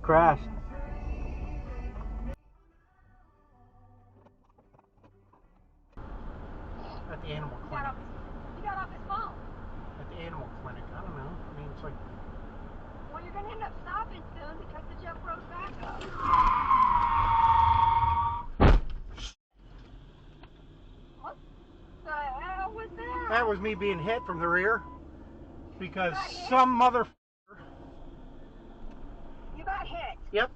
crashed. At the animal clinic. You got off his phone. At the animal clinic. I don't know. I mean, it's like... Well, you're going to end up stopping soon because the jet froze back up. What the hell was that? That was me being hit from the rear. Because some motherfucker... You got hit? Yep.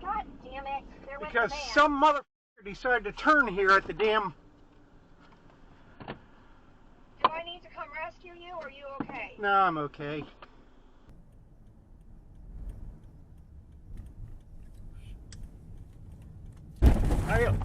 God damn it. Because some motherfucker decided to turn here at the damn... Do I need to come rescue you, or are you okay? No, I'm okay. Hurry up.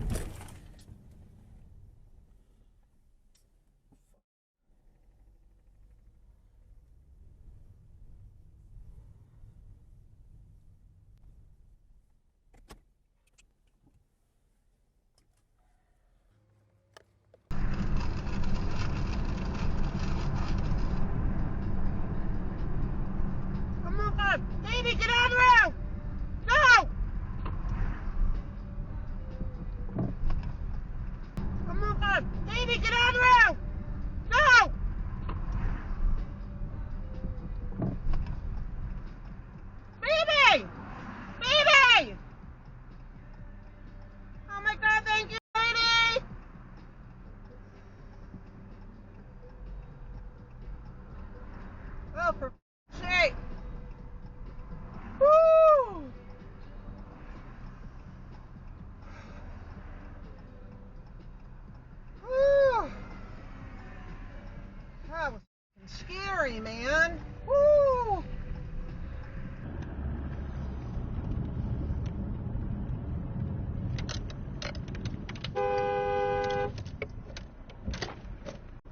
Baby, get out of the road! No! I'm moving! Baby, get out of the road! No! Baby! Baby! Oh my God, thank you, lady! Oh, for sake! Woo! Woo! That was scary, man. Woo!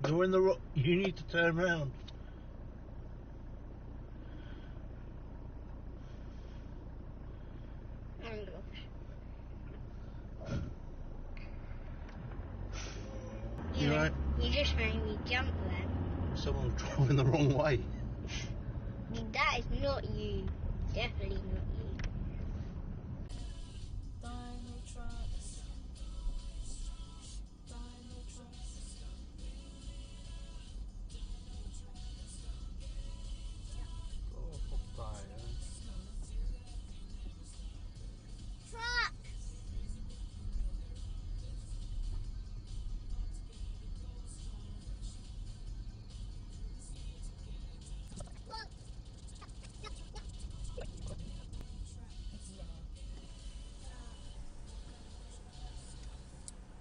You're in the rock. You need to turn around. You right? You just made me jump then. Someone's driving the wrong way. That is not you. Definitely not you.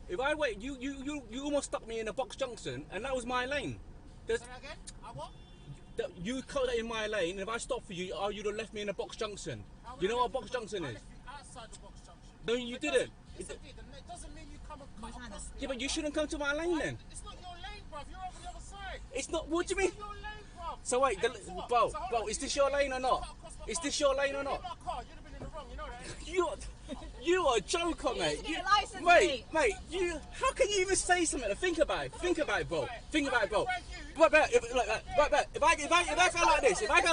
If I wait, you almost stuck me in a box junction, and that was my lane. Say that again? I what? You cut that in my lane, and if I stop for you, you'd have left me in a box junction. Do you know what a box junction is? Outside the box junction. No, you didn't. Yes, I did. And it doesn't mean you come and cut across me. Yeah, but you shouldn't come to my lane then. It's not your lane, bruv. You're over the other side. It's not. What do you mean? It's not your lane, bruv. So wait, bro, is this your lane or not? Is this your lane or not? You'd have been in the wrong. You know that. You are a joker, mate. Mate, how can you even say something? Think about it, bro. Think about it, bro. But if I go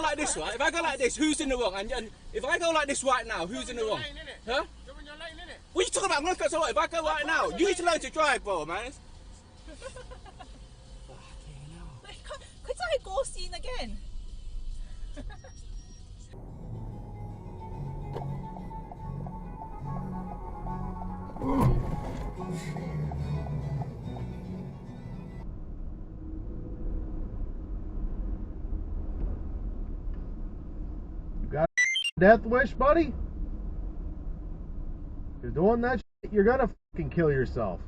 like this, right? If I go like this, who's in the wrong? And if I go like this right now, who's in the wrong? Huh? You're in your lane, innit? What are you talking about? I'm gonna cut so what? If I go right now, you need to learn to drive, bro, man. Could I go scene again? You got a death wish, buddy? You're doing that shit, you're gonna fucking kill yourself.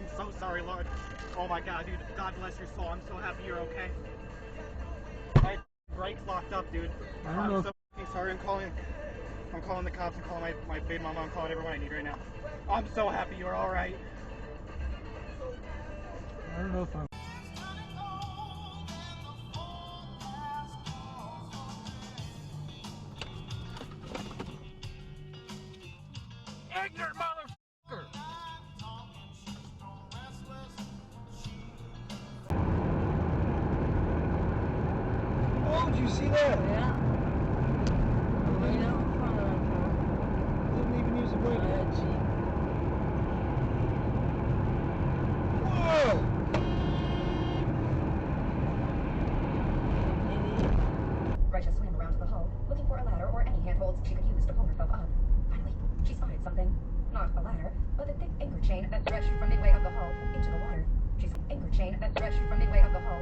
I'm so sorry, Lord. Oh my God, dude. God bless your soul. I'm so happy you're okay. My brake's locked up, dude. I'm so sorry. I'm calling the cops. I'm calling my baby mama. I'm calling everyone I need right now. I'm so happy you're all right. I don't know if I'm. Ignorant motherfucker! Oh, did you see that? Yeah. Right out in front of us. Didn't even use a brake. Whoa! Righteous swam around the hull, looking for a ladder or any handholds she could use to pull herself up. Finally, she spotted something. Not a ladder, but a thick anchor chain that stretched from midway of the hull into the water. She saw anchor chain that stretched from midway of the hull.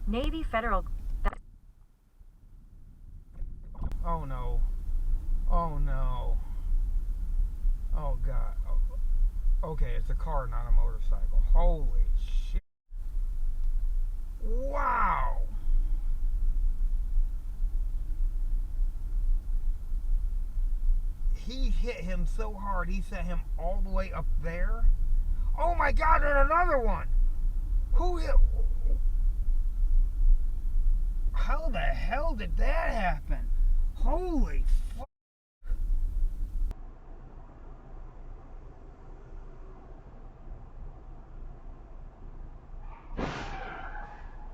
Navy Federal. Oh no. Oh no. Oh God. Oh. Okay, it's a car, not a motorcycle. Holy shit. Wow. He hit him so hard, he sent him all the way up there. Oh my God, and another one. Who hit? How the hell did that happen? Holy fuck.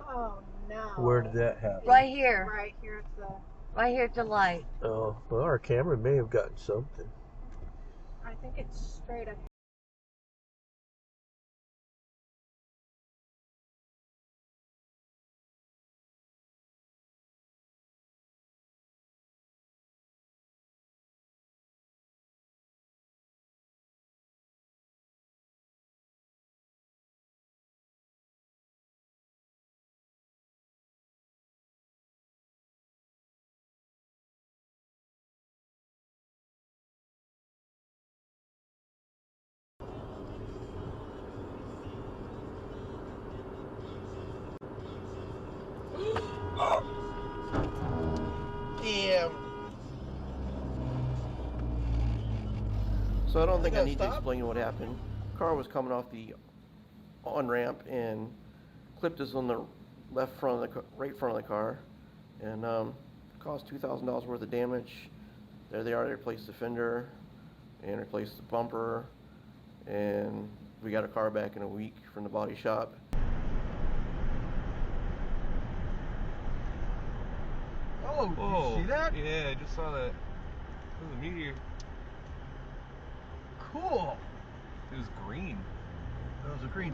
Oh no. Where did that happen? Right here. Right here at the. Right here at the light. Oh, well, our camera may have gotten something. I think it's straight up. Damn. So I don't think I need to explain what happened. Car was coming off the on-ramp and clipped us on the left front of the right front of the car, and caused $2,000 worth of damage. There they are. They replaced the fender and replaced the bumper, and we got our car back in a week from the body shop. Oh, did you see that? Yeah, I just saw that. It was a meteor. Cool. It was green. That was a green